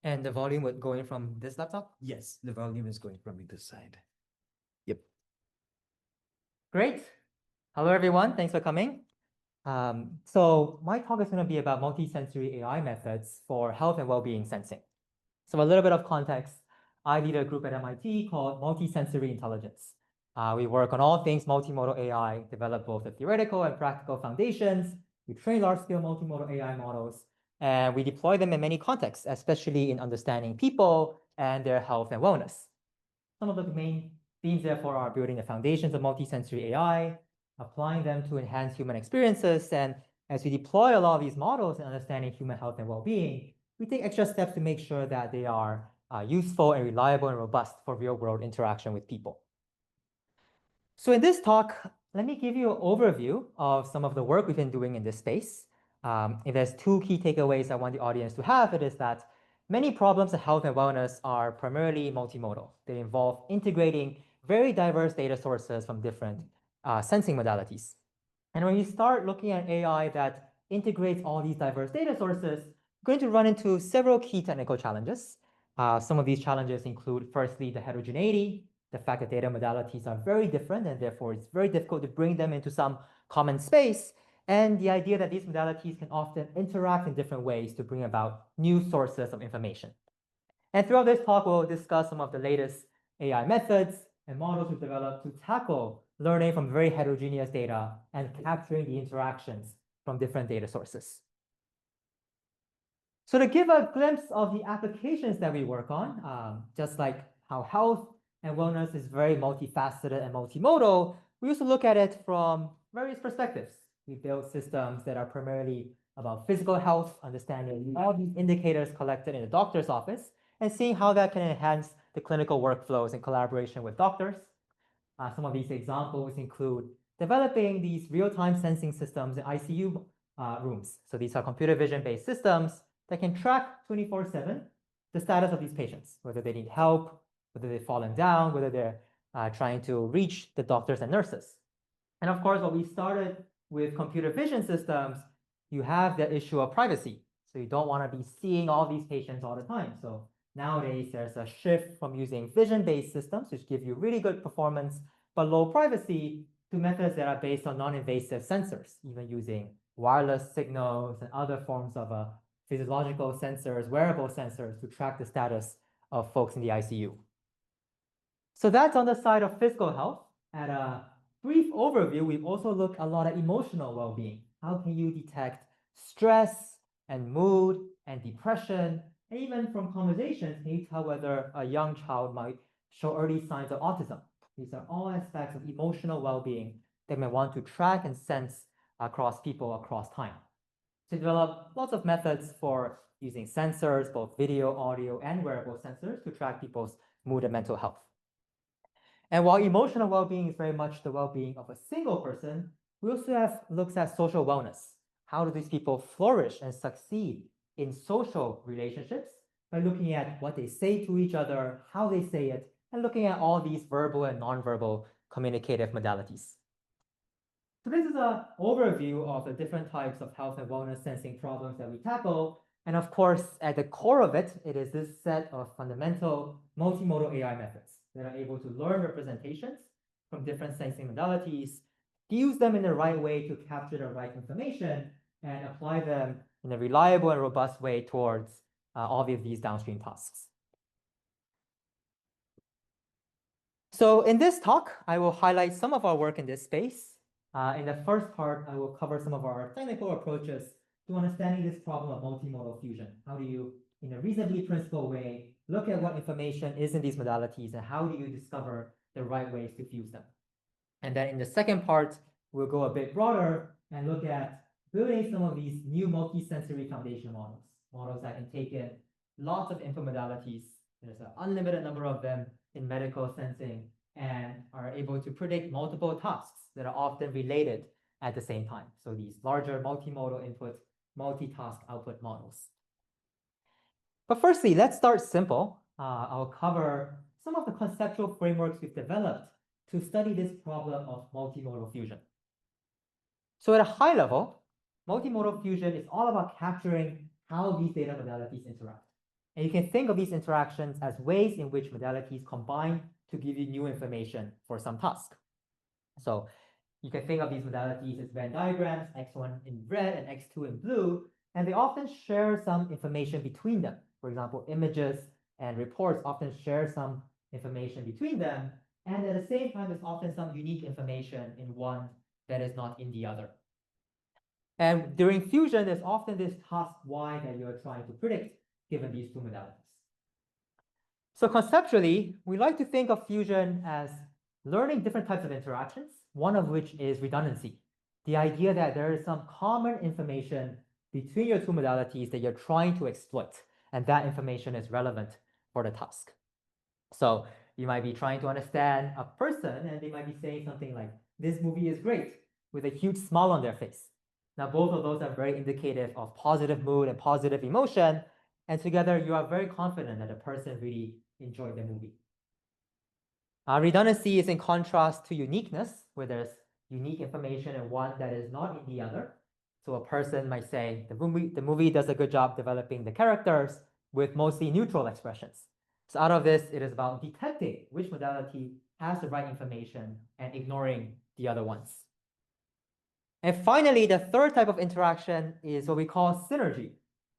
And the volume would go in from this laptop? Yes, the volume is going from either side. Yep. Great. Hello, everyone. Thanks for coming. So my talk is going to be about multisensory AI methods for health and well-being sensing. So a little bit of context. I lead a group at MIT called Multisensory Intelligence. We work on all things multimodal AI, develop both the theoretical and practical foundations. We train large-scale multimodal AI models, and we deploy them in many contexts, especially in understanding people and their health and wellness. Some of the main themes, therefore, are building the foundations of multisensory AI, applying them to enhance human experiences, and as we deploy a lot of these models in understanding human health and well-being, we take extra steps to make sure that they are useful and reliable and robust for real-world interaction with people. So in this talk, let me give you an overview of some of the work we've been doing in this space. If there's two key takeaways I want the audience to have, it is that many problems in health and wellness are primarily multimodal. They involve integrating very diverse data sources from different sensing modalities. And when you start looking at AI that integrates all these diverse data sources, you're going to run into several key technical challenges. Some of these challenges include, firstly, the heterogeneity, the fact that data modalities are very different, and therefore it's very difficult to bring them into some common space, and the idea that these modalities can often interact in different ways to bring about new sources of information. And throughout this talk, we'll discuss some of the latest AI methods and models we've developed to tackle learning from very heterogeneous data and capturing the interactions from different data sources. So to give a glimpse of the applications that we work on, just like how health and wellness is very multifaceted and multimodal, we also look at it from various perspectives. We build systems that are primarily about physical health, understanding all these indicators collected in the doctor's office, and seeing how that can enhance the clinical workflows in collaboration with doctors. Some of these examples include developing these real-time sensing systems in ICU rooms. So these are computer vision-based systems that can track 24/7 the status of these patients, whether they need help, whether they've fallen down, whether they're trying to reach the doctors and nurses. And of course, what we started with computer vision systems, you have the issue of privacy. So you don't want to be seeing all these patients all the time. So nowadays, there's a shift from using vision-based systems, which give you really good performance, but low privacy, to methods that are based on non-invasive sensors, even using wireless signals and other forms of physiological sensors, wearable sensors to track the status of folks in the ICU. So that's on the side of physical health. At a brief overview, we've also looked a lot at emotional well-being. How can you detect stress and mood and depression? And even from conversations, can you tell whether a young child might show early signs of autism? These are all aspects of emotional well-being that we want to track and sense across people across time. To develop lots of methods for using sensors, both video, audio, and wearable sensors to track people's mood and mental health. And while emotional well-being is very much the well-being of a single person, we also have looks at social wellness. How do these people flourish and succeed in social relationships by looking at what they say to each other, how they say it, and looking at all these verbal and nonverbal communicative modalities. So this is an overview of the different types of health and wellness sensing problems that we tackle. And of course, at the core of it, it is this set of fundamental multimodal AI methods that are able to learn representations from different sensing modalities, use them in the right way to capture the right information, and apply them in a reliable and robust way towards all of these downstream tasks. So in this talk, I will highlight some of our work in this space. In the first part, I will cover some of our technical approaches to understanding this problem of multimodal fusion. How do you, in a reasonably principled way, look at what information is in these modalities, and how do you discover the right ways to fuse them? And then in the second part, we'll go a bit broader and look at building some of these new multisensory foundation models, models that can take in lots of input modalities. There's an unlimited number of them in medical sensing, and are able to predict multiple tasks that are often related at the same time. So these larger multimodal input, multitask output models. But firstly, let's start simple. I'll cover some of the conceptual frameworks we've developed to study this problem of multimodal fusion. So at a high level, multimodal fusion is all about capturing how these data modalities interact. And you can think of these interactions as ways in which modalities combine to give you new information for some task. So you can think of these modalities as Venn diagrams, X1 in red and X2 in blue, and they often share some information between them. For example, images and reports often share some information between them, and at the same time, there's often some unique information in one that is not in the other. And during fusion, there's often this task Y that you're trying to predict given these two modalities. So conceptually, we like to think of fusion as learning different types of interactions, one of which is redundancy. The idea that there is some common information between your two modalities that you're trying to exploit, and that information is relevant for the task. So you might be trying to understand a person, and they might be saying something like, "This movie is great," with a huge smile on their face. Now, both of those are very indicative of positive mood and positive emotion, and together you are very confident that the person really enjoyed the movie. Redundancy is in contrast to uniqueness, where there's unique information in one that is not in the other. So a person might say, the movie does a good job developing the characters with mostly neutral expressions. So out of this, it is about detecting which modality has the right information and ignoring the other ones. And finally, the third type of interaction is what we call synergy.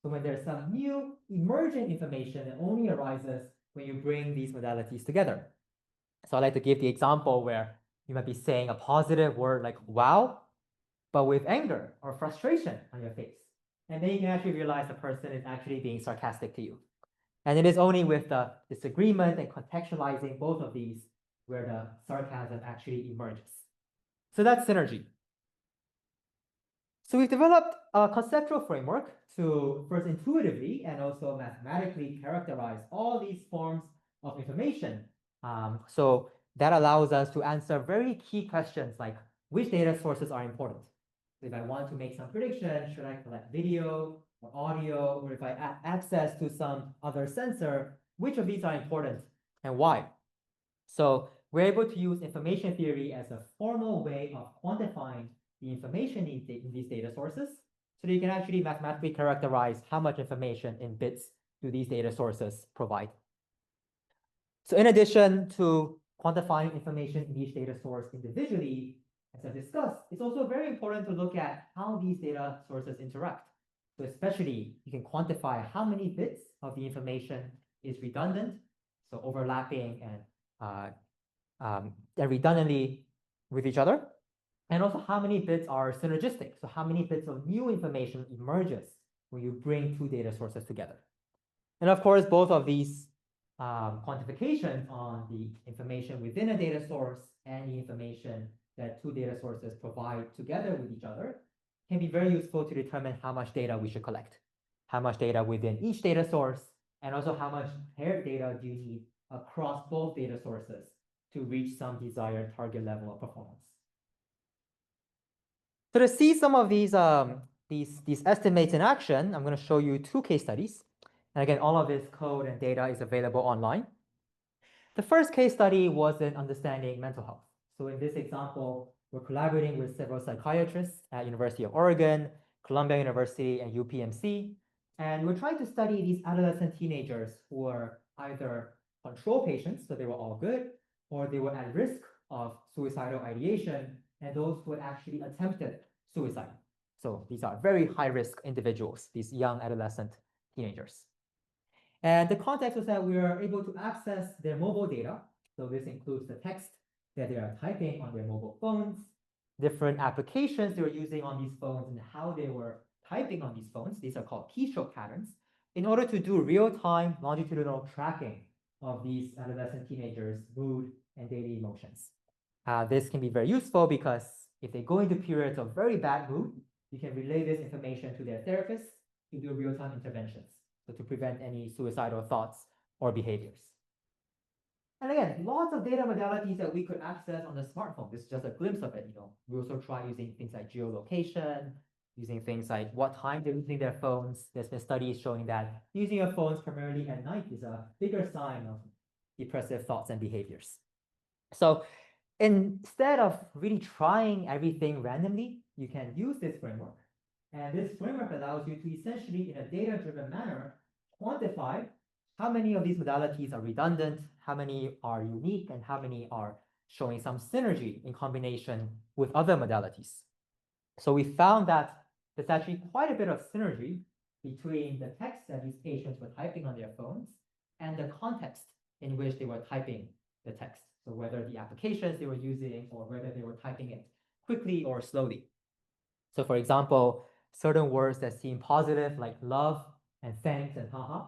So when there's some new emergent information that only arises when you bring these modalities together. So I like to give the example where you might be saying a positive word like wow, but with anger or frustration on your face. And then you can actually realize the person is actually being sarcastic to you. And it is only with the disagreement and contextualizing both of these where the sarcasm actually emerges. So that's synergy. So we've developed a conceptual framework to first intuitively and also mathematically characterize all these forms of information. So that allows us to answer very key questions like which data sources are important. So if I want to make some prediction, should I collect video or audio, or if I have access to some other sensor, which of these are important and why? So we're able to use information theory as a formal way of quantifying the information in these data sources, so that you can actually mathematically characterize how much information in bits do these data sources provide. So in addition to quantifying information in each data source individually, as I discussed, it's also very important to look at how these data sources interact. So especially, you can quantify how many bits of the information is redundant, so overlapping and redundantly with each other, and also how many bits are synergistic. So how many bits of new information emerges when you bring two data sources together. And of course, both of these quantifications on the information within a data source and the information that two data sources provide together with each other can be very useful to determine how much data we should collect, how much data within each data source, and also how much paired data do you need across both data sources to reach some desired target level of performance. So to see some of these estimates in action, I'm going to show you two case studies. And again, all of this code and data is available online. The first case study was in understanding mental health. So in this example, we're collaborating with several psychiatrists at University of Oregon, Columbia University, and UPMC. And we're trying to study these adolescent teenagers who were either control patients, so they were all good, or they were at risk of suicidal ideation, and those who had actually attempted suicide. So these are very high-risk individuals, these young adolescent teenagers. And the context was that we were able to access their mobile data. So this includes the text that they are typing on their mobile phones, different applications they were using on these phones, and how they were typing on these phones. These are called keystroke patterns, in order to do real-time longitudinal tracking of these adolescent teenagers' mood and daily emotions. This can be very useful because if they go into periods of very bad mood, you can relay this information to their therapists to do real-time interventions, so to prevent any suicidal thoughts or behaviors. And again, lots of data modalities that we could access on the smartphone. This is just a glimpse of it. We also try using things like geolocation, using things like what time they're using their phones. There's been studies showing that using your phones primarily at night is a bigger sign of depressive thoughts and behaviors. So instead of really trying everything randomly, you can use this framework. And this framework allows you to essentially, in a data-driven manner, quantify how many of these modalities are redundant, how many are unique, and how many are showing some synergy in combination with other modalities. So we found that there's actually quite a bit of synergy between the text that these patients were typing on their phones and the context in which they were typing the text. So whether the applications they were using or whether they were typing it quickly or slowly. So for example, certain words that seem positive like love and thanks and haha,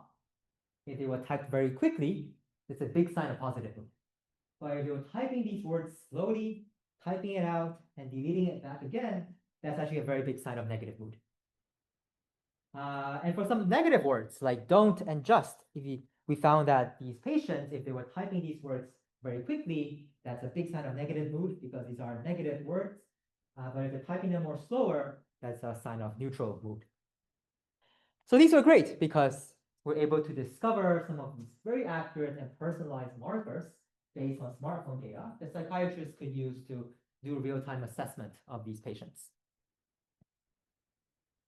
if they were typed very quickly, it's a big sign of positive mood. But if you're typing these words slowly, typing it out and deleting it back again, that's actually a very big sign of negative mood. And for some negative words like don't and just, we found that these patients, if they were typing these words very quickly, that's a big sign of negative mood because these are negative words. But if they're typing them more slower, that's a sign of neutral mood. So these were great because we're able to discover some of these very accurate and personalized markers based on smartphone data that psychiatrists could use to do real-time assessment of these patients.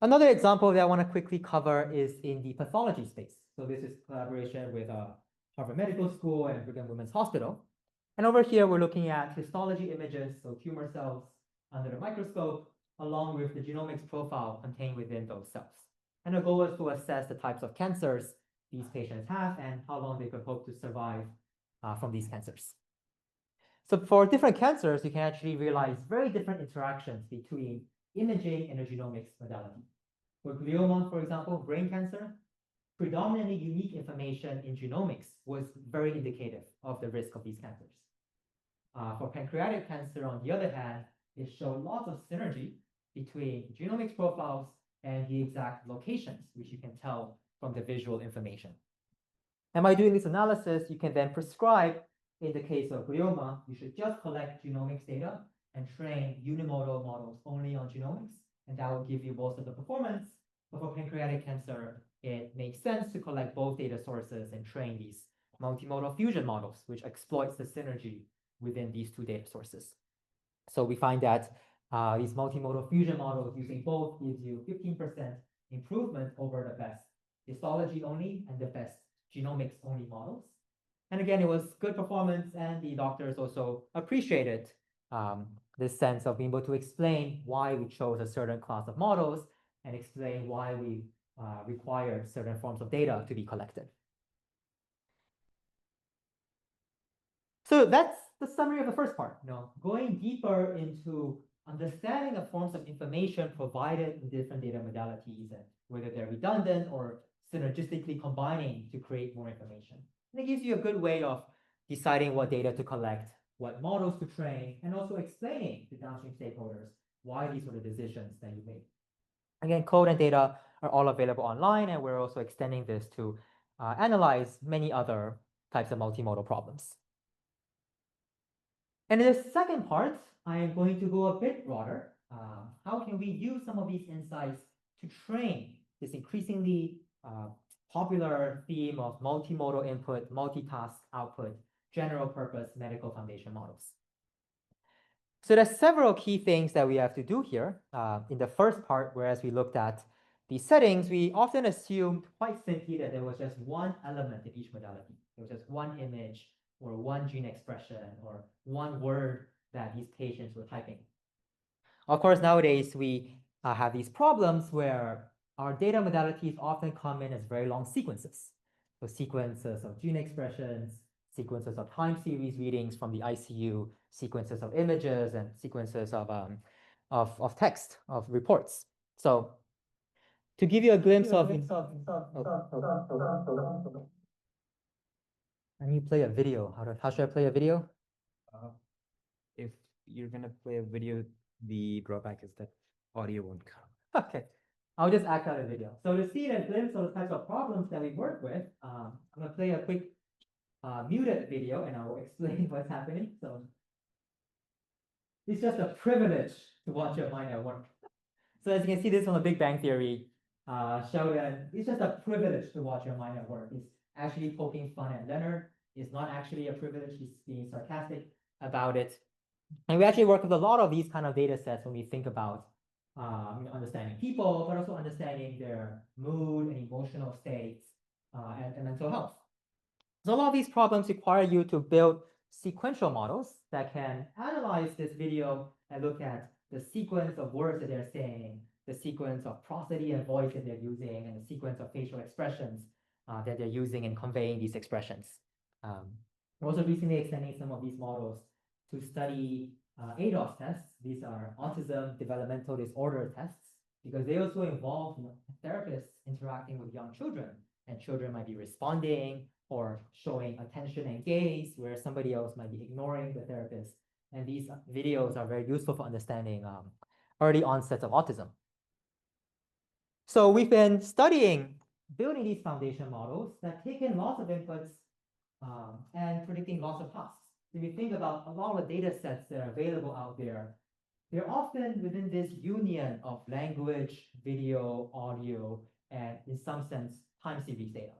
Another example that I want to quickly cover is in the pathology space. So this is collaboration with Harvard Medical School and Brigham Women's Hospital. And over here, we're looking at histology images, so tumor cells under the microscope, along with the genomics profile contained within those cells. And the goal is to assess the types of cancers these patients have and how long they could hope to survive from these cancers. So for different cancers, you can actually realize very different interactions between imaging and a genomics modality. For glioma, for example, brain cancer, predominantly unique information in genomics was very indicative of the risk of these cancers. For pancreatic cancer, on the other hand, it showed lots of synergy between genomics profiles and the exact locations, which you can tell from the visual information. And by doing this analysis, you can then prescribe, in the case of glioma, you should just collect genomics data and train unimodal models only on genomics, and that will give you most of the performance. But for pancreatic cancer, it makes sense to collect both data sources and train these multimodal fusion models, which exploits the synergy within these two data sources. So we find that these multimodal fusion models using both gives you 15% improvement over the best histology only and the best genomics only models. And again, it was good performance, and the doctors also appreciated this sense of being able to explain why we chose a certain class of models and explain why we required certain forms of data to be collected. So that's the summary of the first part. Going deeper into understanding the forms of information provided in different data modalities and whether they're redundant or synergistically combining to create more information. And it gives you a good way of deciding what data to collect, what models to train, and also explaining to downstream stakeholders why these were the decisions that you made. Again, code and data are all available online, and we're also extending this to analyze many other types of multimodal problems. And in the second part, I am going to go a bit broader. How can we use some of these insights to train this increasingly popular theme of multimodal input, multitask output, general purpose medical foundation models? So there's several key things that we have to do here. In the first part, whereas we looked at the settings, we often assumed quite simply that there was just one element in each modality. There was just one image or one gene expression or one word that these patients were typing. Of course, nowadays we have these problems where our data modalities often come in as very long sequences. So sequences of gene expressions, sequences of time series readings from the ICU, sequences of images, and sequences of text, of reports. So to give you a glimpse of... I need to play a video. How should I play a video? If you're gonna play a video, the drawback is that audio won't come. Okay, I'll just act out a video. So to see a glimpse of the types of problems that we work with, I'm gonna play a quick muted video and I'll explain what's happening. So it's just a privilege to watch your mind at work. So as you can see, this is from the Big Bang Theory. Sheldon, it's just a privilege to watch your mind at work. It's actually poking fun at Leonard. It's not actually a privilege. He's being sarcastic about it. And we actually work with a lot of these kind of data sets when we think about understanding people, but also understanding their mood and emotional states and mental health. So a lot of these problems require you to build sequential models that can analyze this video and look at the sequence of words that they're saying, the sequence of prosody and voice that they're using, and the sequence of facial expressions that they're using in conveying these expressions. We're also recently extending some of these models to study ADOS tests. These are autism developmental disorder tests, because they also involve therapists interacting with young children, and children might be responding or showing attention and gaze where somebody else might be ignoring the therapist. And these videos are very useful for understanding early onsets of autism. So we've been studying building these foundation models that take in lots of inputs and predicting lots of tasks. If you think about a lot of data sets that are available out there, they're often within this union of language, video, audio, and in some sense, time series data.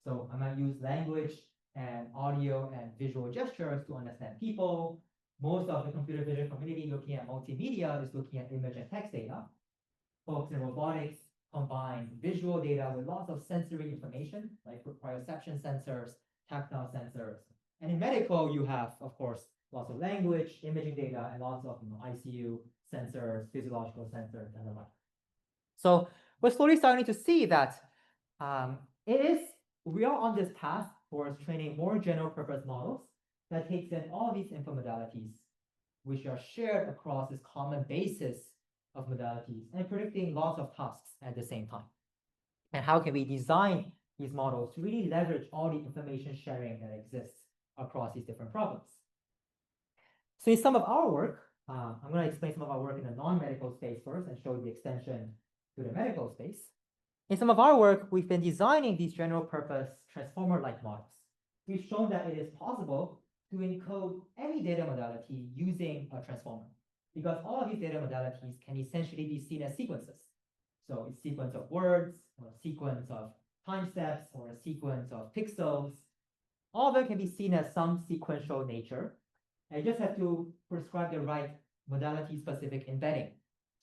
So I might use language and audio and visual gestures to understand people. Most of the computer vision community looking at multimedia is looking at image and text data. Folks in robotics combine visual data with lots of sensory information, like proprioception sensors, tactile sensors. And in medical, you have, of course, lots of language, imaging data, and lots of ICU sensors, physiological sensors, and the like. So we're slowly starting to see that we are on this path towards training more general purpose models that takes in all these info modalities, which are shared across this common basis of modalities and predicting lots of tasks at the same time. And how can we design these models to really leverage all the information sharing that exists across these different problems? So in some of our work, I'm going to explain some of our work in the non-medical space first and show the extension to the medical space. In some of our work, we've been designing these general purpose transformer-like models. We've shown that it is possible to encode any data modality using a transformer, because all of these data modalities can essentially be seen as sequences. So a sequence of words, or a sequence of time steps, or a sequence of pixels. All of them can be seen as some sequential nature. And you just have to prescribe the right modality-specific embedding.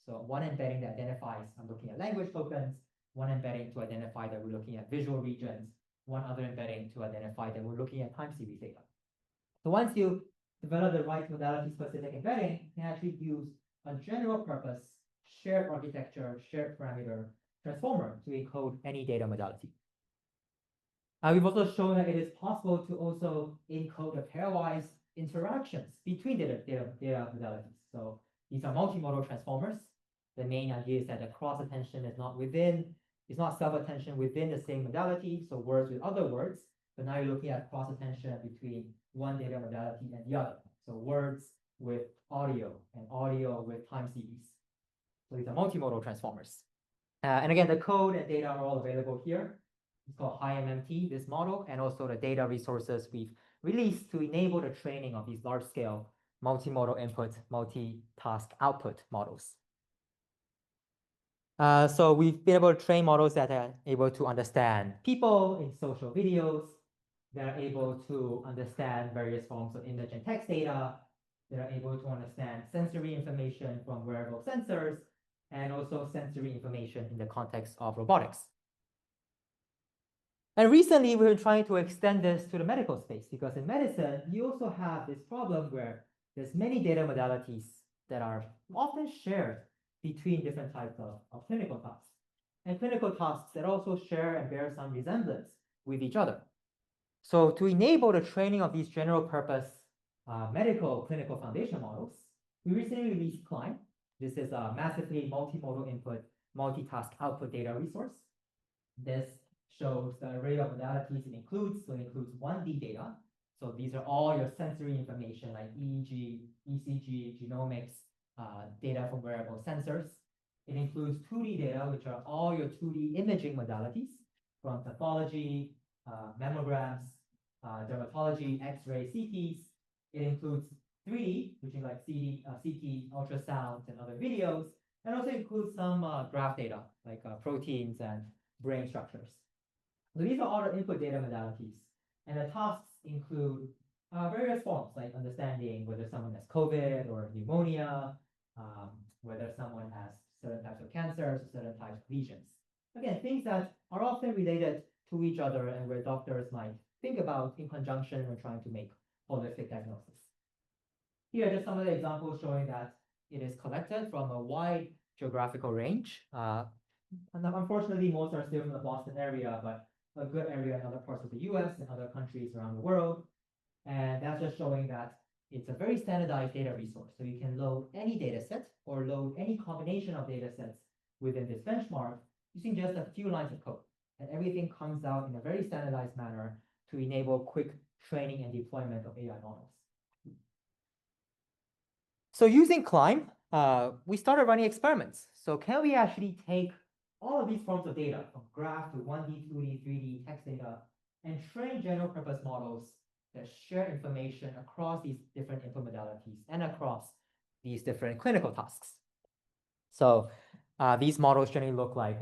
So one embedding that identifies I'm looking at language tokens, one embedding to identify that we're looking at visual regions, one other embedding to identify that we're looking at time series data. So once you develop the right modality-specific embedding, you can actually use a general purpose, shared architecture, shared parameter transformer to encode any data modality. We've also shown that it is possible to also encode the pairwise interactions between data modalities. So these are multimodal transformers. The main idea is that the cross attention is not self-attention within the same modality, so words with other words, but now you're looking at cross attention between one data modality and the other. So words with audio and audio with time series. So these are multimodal transformers. And again, the code and data are all available here. It's called HiMMT, this model, and also the data resources we've released to enable the training of these large-scale multimodal input, multitask output models. So we've been able to train models that are able to understand people in social videos, that are able to understand various forms of image and text data, that are able to understand sensory information from wearable sensors, and also sensory information in the context of robotics. And recently, we've been trying to extend this to the medical space, because in medicine, you also have this problem where there's many data modalities that are often shared between different types of clinical tasks, and clinical tasks that also share and bear some resemblance with each other. So to enable the training of these general purpose medical clinical foundation models, we recently released Climb. This is a massively multimodal input, multitask output data resource. This shows the array of modalities it includes. So it includes 1D data. So these are all your sensory information like EEG, ECG, genomics, data from wearable sensors. It includes 2D data, which are all your 2D imaging modalities from pathology, mammograms, dermatology, X-ray, CTs. It includes 3D, which is like CT, ultrasounds, and other videos. And also includes some graph data, like proteins and brain structures. So these are all the input data modalities. And the tasks include various forms, like understanding whether someone has COVID or pneumonia, whether someone has certain types of cancers or certain types of lesions. Again, things that are often related to each other and where doctors might think about in conjunction when trying to make holistic diagnosis. Here are just some of the examples showing that it is collected from a wide geographical range. And unfortunately, most are still from the Boston area, but a good area in other parts of the US and other countries around the world. And that's just showing that it's a very standardized data resource. So you can load any data set or load any combination of data sets within this benchmark using just a few lines of code. And everything comes out in a very standardized manner to enable quick training and deployment of AI models. So using Climb, we started running experiments. So can we actually take all of these forms of data, from graph to 1D, 2D, 3D text data, and train general purpose models that share information across these different input modalities and across these different clinical tasks? So these models generally look like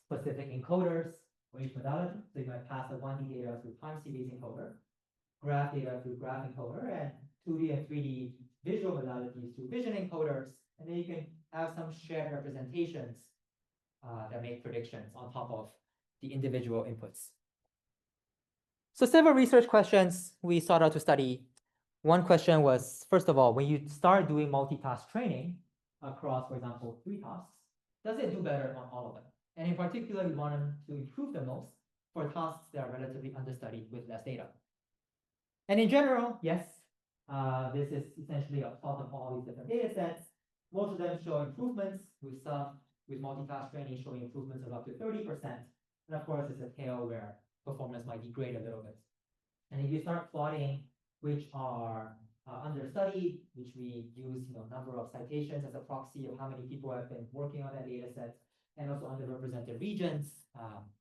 specific encoders for each modality. So you might pass the 1D data through time series encoder, graph data through graph encoder, and 2D and 3D visual modalities through vision encoders. And then you can have some shared representations that make predictions on top of the individual inputs. So several research questions we sought out to study. One question was, first of all, when you start doing multitask training across, for example, 3 tasks, does it do better on all of them? And in particular, we wanted to improve the most for tasks that are relatively understudied with less data. And in general, yes, this is essentially a plot of all these different data sets. Most of them show improvements, with some with multitask training showing improvements of up to 30%. And of course, it's a tail where performance might degrade a little bit. And if you start plotting which are understudied, which we use number of citations as a proxy of how many people have been working on that data set, and also underrepresented regions,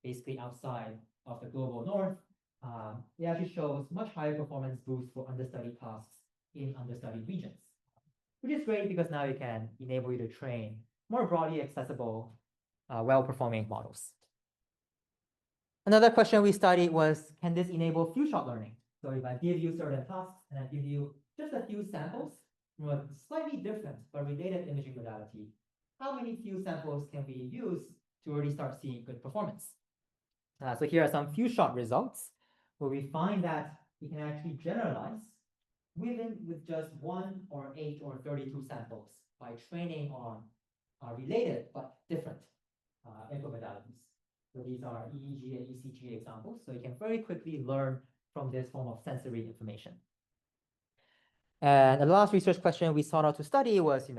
basically outside of the global north, it actually shows much higher performance boost for understudied tasks in understudied regions, which is great because now it can enable you to train more broadly accessible, well-performing models. Another question we studied was, can this enable few-shot learning? So if I give you certain tasks and I give you just a few samples from a slightly different but related imaging modality, how many few samples can we use to already start seeing good performance? So here are some few-shot results where we find that we can actually generalize with just 1 or 8 or 32 samples by training on related but different input modalities. So these are EEG and ECG examples. So you can very quickly learn from this form of sensory information. And the last research question we sought out to study was,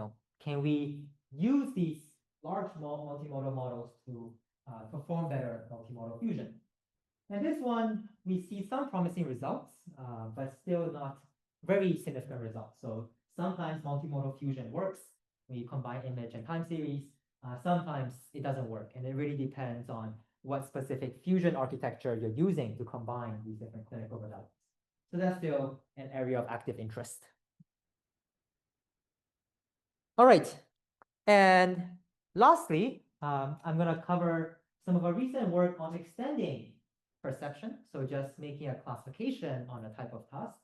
can we use these large multimodal models to perform better multimodal fusion? And this one, we see some promising results, but still not very significant results. So sometimes multimodal fusion works when you combine image and time series. Sometimes it doesn't work, and it really depends on what specific fusion architecture you're using to combine these different clinical modalities. So that's still an area of active interest. All right, and lastly, I'm going to cover some of our recent work on extending perception, so just making a classification on a type of task,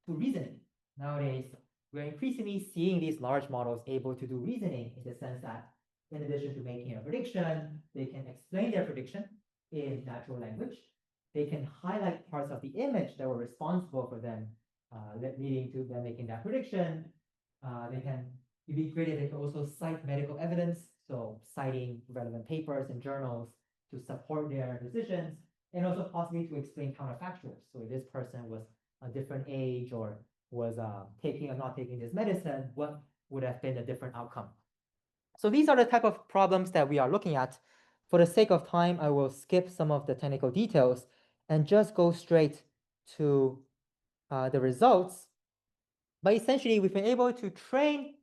to reasoning. Nowadays, we're increasingly seeing these large models able to do reasoning in the sense that in addition to making a prediction, they can explain their prediction in natural language. They can highlight parts of the image that were responsible for them, leading to them making that prediction. They can be creative. They can also cite medical evidence, so citing relevant papers and journals to support their decisions, and also possibly to explain counterfactuals. So if this person was a different age or was taking or not taking this medicine, what would have been a different outcome? So these are the type of problems that we are looking at. For the sake of time, I will skip some of the technical details and just go straight to the results. But essentially, we've been able to train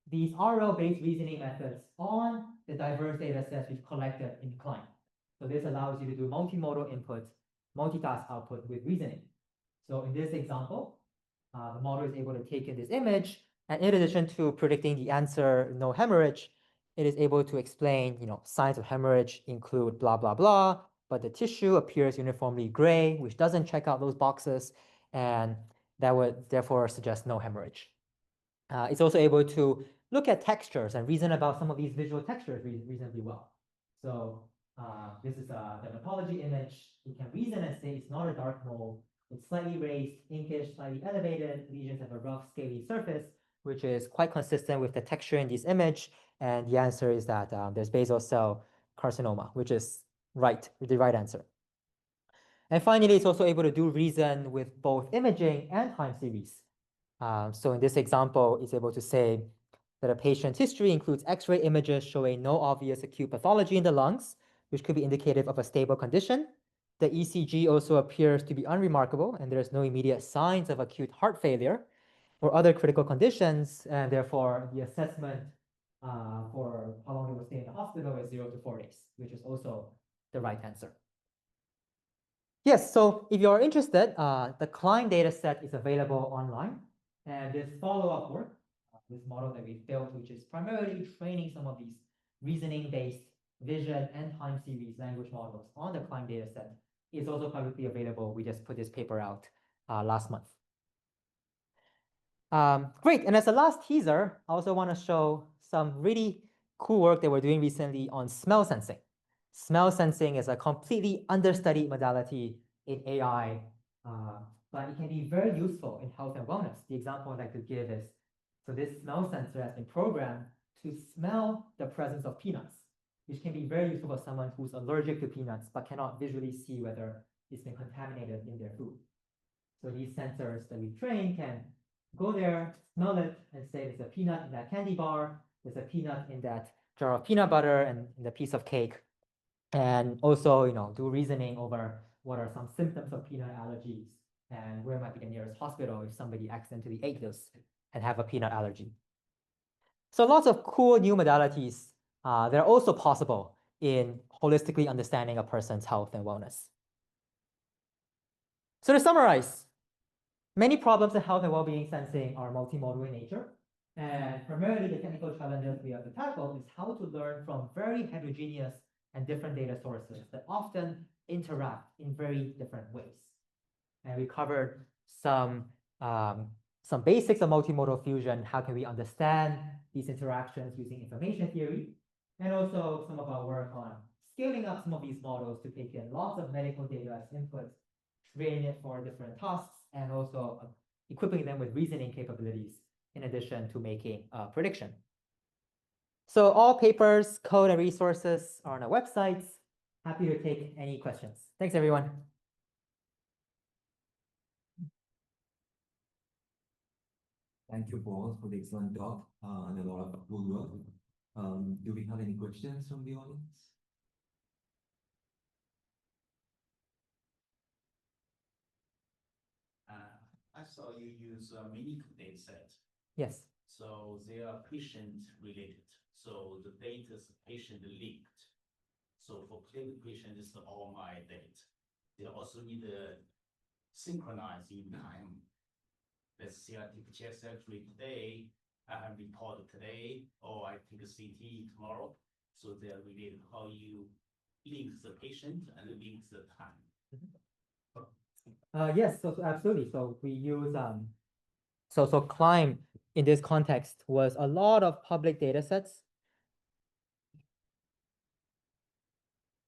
these RL-based reasoning methods on the diverse data sets we've collected in Climb. So this allows you to do multimodal input, multitask output with reasoning. So in this example, the model is able to take in this image, and in addition to predicting the answer, no hemorrhage, it is able to explain, signs of hemorrhage include blah, blah, blah, but the tissue appears uniformly gray, which doesn't check out those boxes, and that would therefore suggest no hemorrhage. It's also able to look at textures and reason about some of these visual textures reasonably well. So This is a dermatology image. We can reason and say it's not a dark mole. It's slightly raised, pinkish, slightly elevated. Lesions have a rough, scaly surface, which is quite consistent with the texture in this image. And the answer is that there's basal cell carcinoma, which is the right answer. And finally, it's also able to do reason with both imaging and time series. So in this example, it's able to say that a patient's history includes X-ray images showing no obvious acute pathology in the lungs, which could be indicative of a stable condition. The ECG also appears to be unremarkable, and there's no immediate signs of acute heart failure or other critical conditions, and therefore the assessment for how long they will stay in the hospital is 0 to 4 days, which is also the right answer. Yes, so if you're interested, the Klein dataset is available online, and this follow-up work, this model that we built, which is primarily training some of these reasoning-based vision and time series language models on the Klein dataset, is also publicly available. We just put this paper out last month. Great, and as a last teaser, I also want to show some really cool work that we're doing recently on smell sensing. Smell sensing is a completely understudied modality in AI, but it can be very useful in health and wellness. The example I'd like to give is, so this smell sensor has been programmed to smell the presence of peanuts, which can be very useful for someone who's allergic to peanuts but cannot visually see whether it's been contaminated in their food. So these sensors that we train can go there, smell it, and say there's a peanut in that candy bar, there's a peanut in that jar of peanut butter and in the piece of cake. And also, do reasoning over what are some symptoms of peanut allergies and where might be the nearest hospital if somebody accidentally ate this and have a peanut allergy. So lots of cool new modalities that are also possible in holistically understanding a person's health and wellness. So to summarize, many problems in health and well-being sensing are multimodal in nature. And primarily the technical challenges we have to tackle is how to learn from very heterogeneous and different data sources that often interact in very different ways. And we covered some basics of multimodal fusion. How can we understand these interactions using information theory? And also some of our work on scaling up some of these models to take in lots of medical data as inputs, train it for different tasks, and also equipping them with reasoning capabilities in addition to making a prediction. So all papers, code, and resources are on our websites. Happy to take any questions. Thanks, everyone. Thank you, Paul, for the excellent talk and a lot of good work. Do we have any questions from the audience? I saw you use a mini data set. Yes. So they are patient related. So the data is patient linked. So for clinical patient, this is all my data. They also need to synchronize in time. Let's say I take a chest X-ray today, I have reported today, or I take a CT tomorrow. So they are related. How you link the patient and link the time. Yes, so absolutely. So we use so Climb in this context was a lot of public data sets.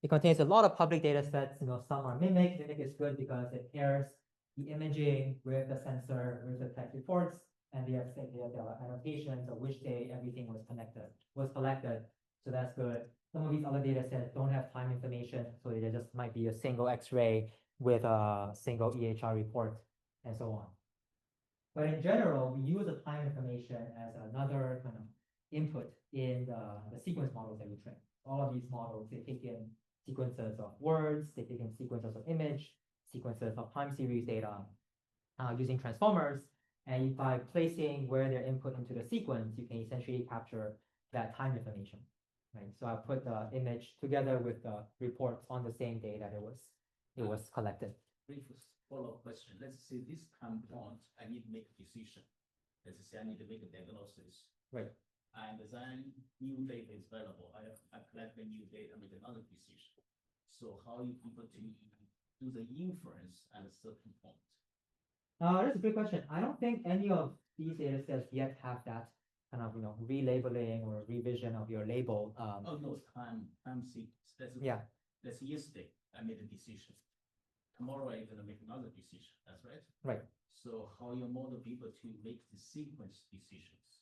It contains a lot of public data sets. Some are Mimic. Mimic is good because it pairs the imaging with the sensor, with the tech reports, and they have annotations of which day everything was collected. So that's good. Some of these other data sets don't have time information, so there just might be a single X-ray with a single EHR report and so on. But in general, we use the time information as another kind of input in the sequence models that we train. All of these models, they take in sequences of words, they take in sequences of image, sequences of time series data using transformers. And by placing where they're input into the sequence, you can essentially capture that time information, right? So I put the image together with the reports on the same day that it was collected. Brief follow-up question. Let's say this time point, I need to make a decision. Let's say I need to make a diagnosis. Right. And then new data is available. I collect the new data, make another decision. So how are you able to do the inference at a certain point? That's a good question. I don't think any of these data sets yet have that kind of relabeling or revision of your label. Oh no, time sequence. That's Yeah. let's say yesterday, I made a decision. Tomorrow I'm gonna make another decision, that's right? Right. So how your model be able to make the sequence decisions?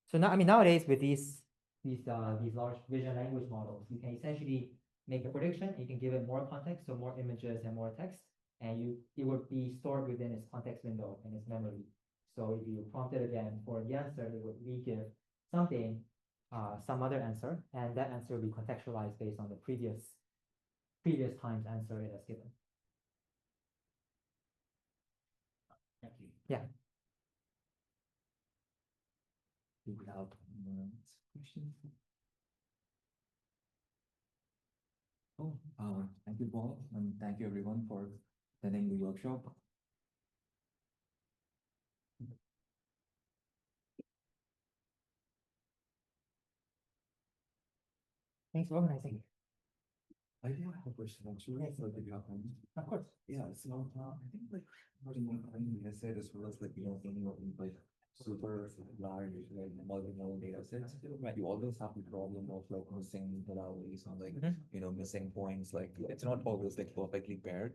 So now, I mean, nowadays with these large vision language models, you can essentially make a prediction. You can give it more context, so more images and more text, and it would be stored within its context window and its memory. So if you prompt it again for the answer, it would re-give something, some other answer, and that answer will be contextualized based on the previous time's answer it has given. Thank you. Yeah. Do we have more questions? Oh, thank you, Paul, and thank you everyone for attending the workshop. Thanks for organizing. I do have a question actually, so if you have one. Of course. Yeah, so I think like what you said as well as like any of these like super large like multimodal data sets, right? You always have the problem of like missing modalities and like missing points. Like it's not always like perfectly paired.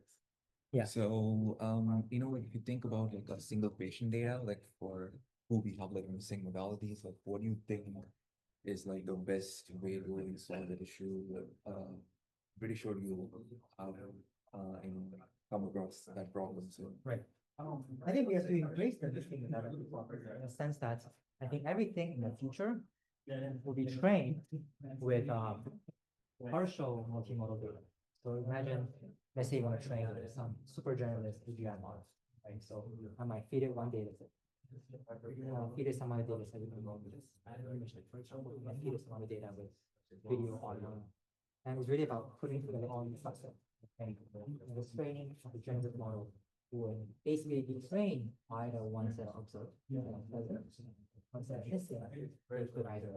Yeah. So like if you think about like a single patient data, like for who we have like missing modalities, like what do you think is like the best way to really solve that issue? Pretty sure you have come across that problem. So Right. I think we have to embrace the missing modality property in the sense that I think everything in the future will be trained with partial multimodal data. So imagine, let's say you want to train some super generalist AGI model, right? So I might feed it one data set. Feed it some other data set with this. For example, we can feed it some other data with video, audio. And it's really about putting together all these subsets. And the training of the generative model would basically be trained by the ones that are observed. Once they're missing, it could either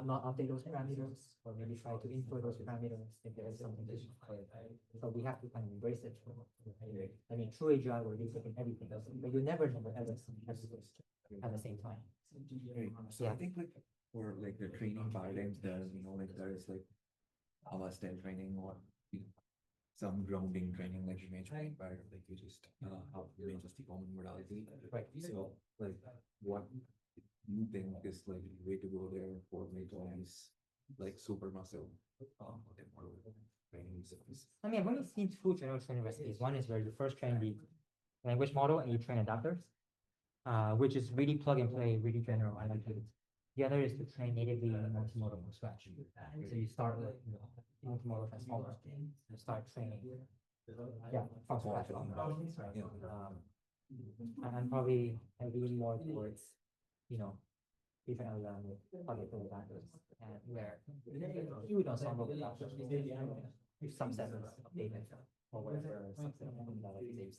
not update those parameters or maybe try to infer those parameters if there is something to display. So we have to kind of embrace it. I mean, true AGI will be taking everything, but you never ever see everything at the same time. So I think like for like the training paradigms, there's like there is like our style training or some grounding training like image training paradigm, like you just have range of the common modality. Right. So like what you think is like the way to go there for like all these like super muscle training systems? I mean, I've only seen two general training recipes. One is where you first train the language model and you train adapters, which is really plug and play, really general. I like it. The other is to train natively multimodal from scratch. So you start with multimodal transformer, you start training, from scratch. And I'm probably leaning more towards, different LLM with plug-and-play adapters, and where huge ensemble of adapters, subsets of data or whatever subset of modalities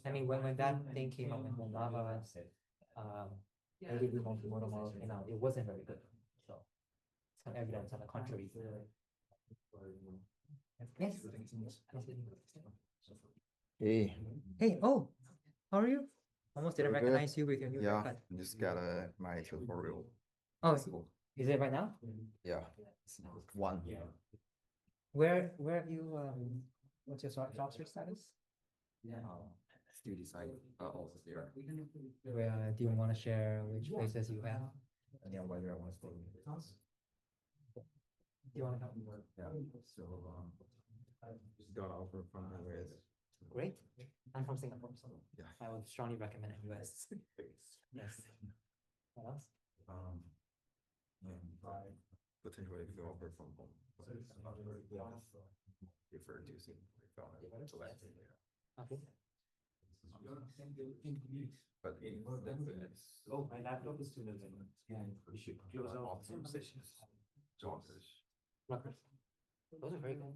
I mean, when that thing came out, when Lava, natively multimodal model came out, it wasn't very good. So some evidence on the contrary. Yes. Hey, Hey, oh, how are you? Almost didn't Good. recognize you with your new yeah, haircut. just got my tutorial. Oh, So, is it right now? yeah, it's one. Where have you, what's your job search status? Still decide also there. Where do you want to share which places you have? And then whether I want to stay. Do you want to help? Yeah, so just got an offer from where is it? Great. I'm from Singapore, so Yeah. I would strongly recommend US. Yes. What else? And potentially if you offer from home. But prefer to see found it to last. Okay. But it's Oh, my laptop is still available. we should close out all some sessions. Joggers. Rutgers. Those are very good.